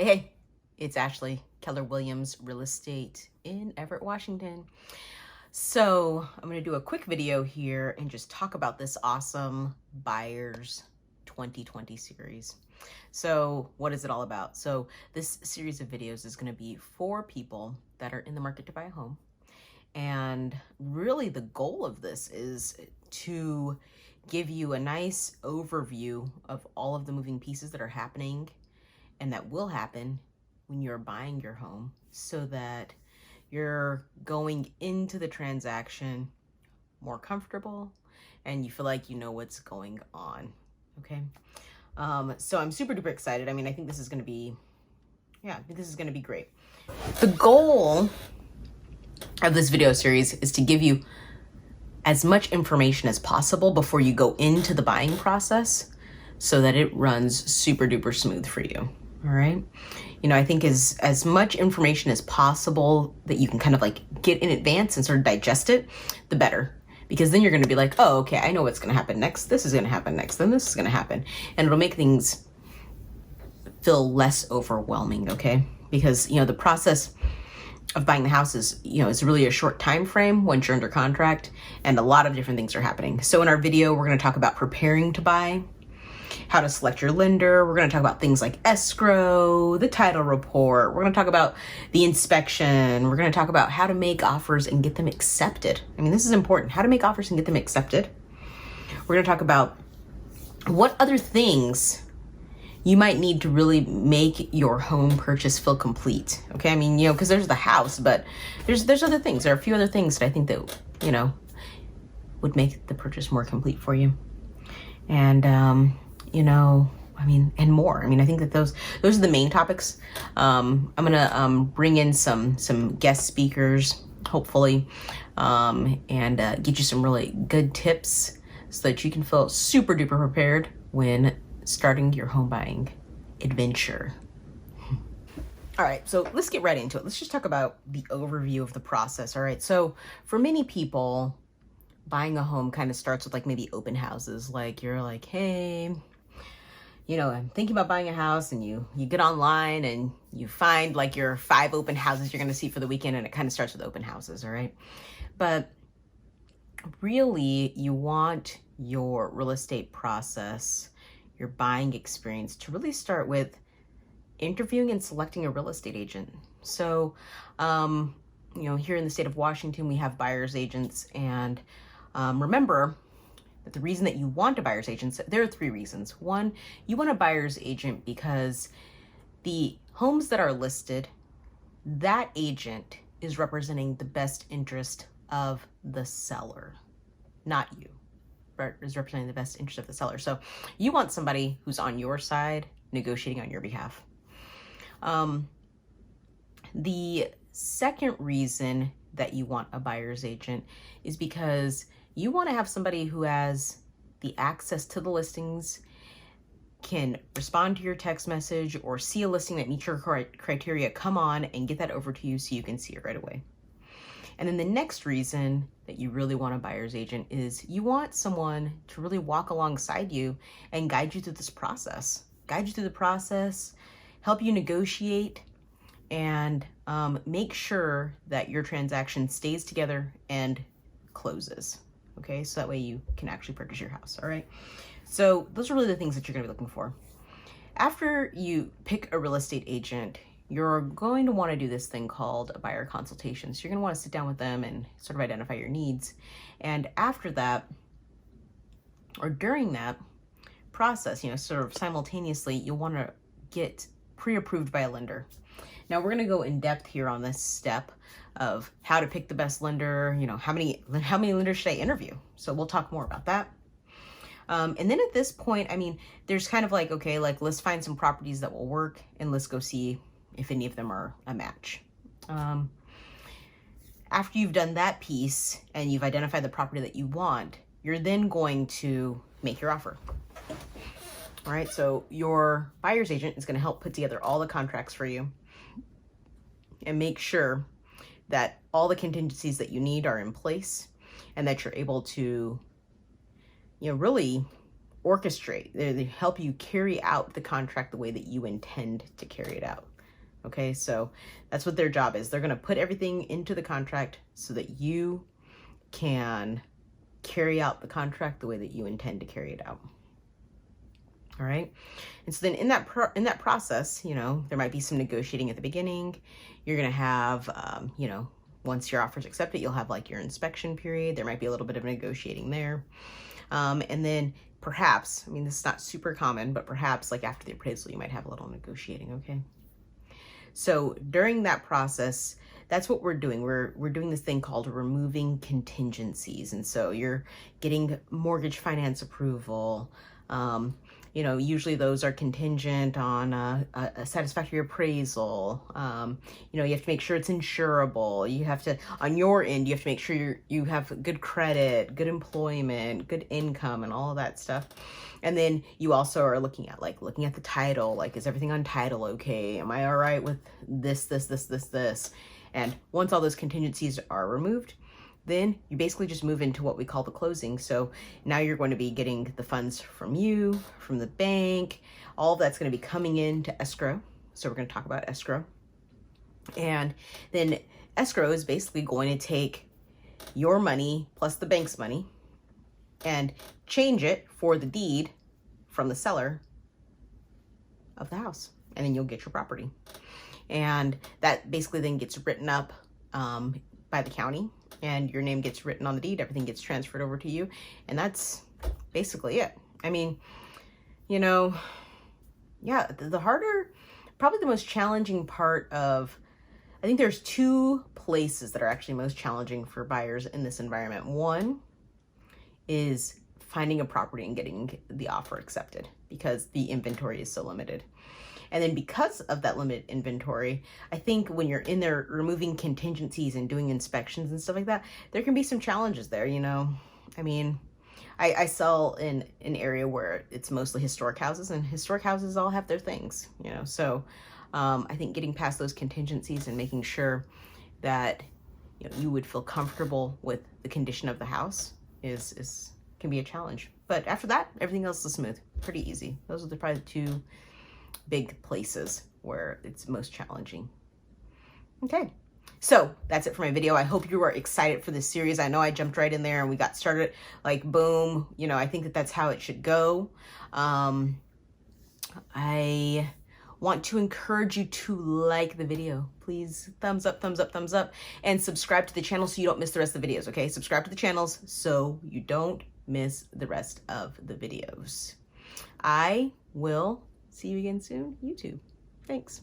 Hey, it's Ashley, Keller Williams Real Estate in Everett, Washington. So I'm going to do a quick video here and just talk about this awesome Buyers 2020 series. So what is it all about? So this series of videos is going to be for people that are in the market to buy a home. And really the goal of this is to give you a nice overview of all of the moving pieces that are happening and that will happen when you're buying your home, so that you're going into the transaction more comfortable and you feel like you know what's going on. Okay. So I'm super duper excited. I mean, I think this is going to be, great. The goal of this video series is to give you as much information as possible before you go into the buying process so that it runs super duper smooth for you. All right. I think as much information as possible that you can kind of like get in advance and sort of digest it, the better. Because then you're going to be like, oh, okay, I know what's going to happen next. This is going to happen next. Then this is going to happen. And it'll make things feel less overwhelming. Okay. Because, the process of buying the house is, it's really a short time frame once you're under contract, and a lot of different things are happening. So in our video, we're going to talk about preparing to buy, how to select your lender. We're going to talk about things like escrow, the title report. We're going to talk about the inspection. We're going to talk about how to make offers and get them accepted. I mean, this is important. How to make offers and get them accepted. We're going to talk about what other things you might need to really make your home purchase feel complete. Okay. I mean, because there's the house, but there's other things. There are a few other things that I think that, would make the purchase more complete for you. And, and more. I think that those are the main topics. I'm gonna bring in some guest speakers, hopefully, and get you some really good tips so that you can feel super duper prepared when starting your home buying adventure. All right, so let's get right into it. Let's just talk about the overview of the process. All right, so for many people, buying a home kind of starts with like maybe open houses. Like you're like, hey, I'm thinking about buying a house, and you get online and you find like your 5 open houses you're going to see for the weekend, and it kind of starts with open houses. All right. But really, you want your real estate process, your buying experience, to really start with interviewing and selecting a real estate agent. So, here in the state of Washington, we have buyer's agents, and remember that the reason that you want a buyer's agent, there are 3 reasons. 1, you want a buyer's agent because the homes that are listed, that agent is representing the best interest of the seller, not you, but is representing the best interest of the seller. So you want somebody who's on your side, negotiating on your behalf. The second reason that you want a buyer's agent is because you want to have somebody who has the access to the listings, can respond to your text message or see a listing that meets your criteria, come on and get that over to you so you can see it right away. And then the next reason that you really want a buyer's agent is you want someone to really walk alongside you and guide you through this process, help you negotiate, and make sure that your transaction stays together and closes. Okay, so that way you can actually purchase your house. All right, so those are really the things that you're going to be looking for. After you pick a real estate agent, you're going to want to do this thing called a buyer consultation. So you're going to want to sit down with them and sort of identify your needs. And after that, or during that process, sort of simultaneously, you'll want to get pre-approved by a lender. Now we're going to go in depth here on this step of how to pick the best lender, how many lenders should I interview? So we'll talk more about that. And then at this point, there's kind of like, okay, like let's find some properties that will work and let's go see if any of them are a match. After you've done that piece and you've identified the property that you want, you're then going to make your offer. All right, so your buyer's agent is going to help put together all the contracts for you and make sure that all the contingencies that you need are in place and that you're able to, really orchestrate. They help you carry out the contract the way that you intend to carry it out. Okay, so that's what their job is. They're going to put everything into the contract so that you can carry out the contract the way that you intend to carry it out. All right. And so then in that process, you know, there might be some negotiating at the beginning. You're going to have, you know, once your offer is accepted, you'll have like your inspection period. There might be a little bit of negotiating there. And then perhaps, I mean, this is not super common, but perhaps like after the appraisal, you might have a little negotiating. Okay. So during that process, that's what we're doing. We're doing this thing called removing contingencies. And so you're getting mortgage finance approval. You know, usually those are contingent on a satisfactory appraisal. You know, you have to make sure it's insurable. You have to, on your end, you have to make sure you have good credit, good employment, good income, and all of that stuff. And then you also are looking at the title, like, is everything on title okay? Am I all right with this? And once all those contingencies are removed, then you basically just move into what we call the closing. So now you're going to be getting the funds from you, from the bank, all of that's going to be coming into escrow. So we're going to talk about escrow. And then escrow is basically going to take your money plus the bank's money and change it for the deed from the seller of the house. And then you'll get your property. And that basically then gets written up by the county, and your name gets written on the deed. Everything gets transferred over to you. And that's basically it. I mean, you know, yeah, the harder, probably the most challenging part of, I think there's two places that are actually most challenging for buyers in this environment. One is finding a property and getting the offer accepted because the inventory is so limited. And then because of that limited inventory, I think when you're in there removing contingencies and doing inspections and stuff like that, there can be some challenges there, you know. I mean, I sell in an area where it's mostly historic houses, and historic houses all have their things, you know. So I think getting past those contingencies and making sure that, you know, you would feel comfortable with the condition of the house can be a challenge. But after that, everything else is smooth, pretty easy. Those are probably the two big places where it's most challenging. Okay, so that's it for my video. I hope you are excited for this series. I know I jumped right in there and we got started like boom. You know, I think that that's how it should go. I want to encourage you to like the video. Please thumbs up, and subscribe to the channel so you don't miss the rest of the videos, okay? Subscribe to the channels so you don't miss the rest of the videos. I will see you again soon, YouTube. Thanks.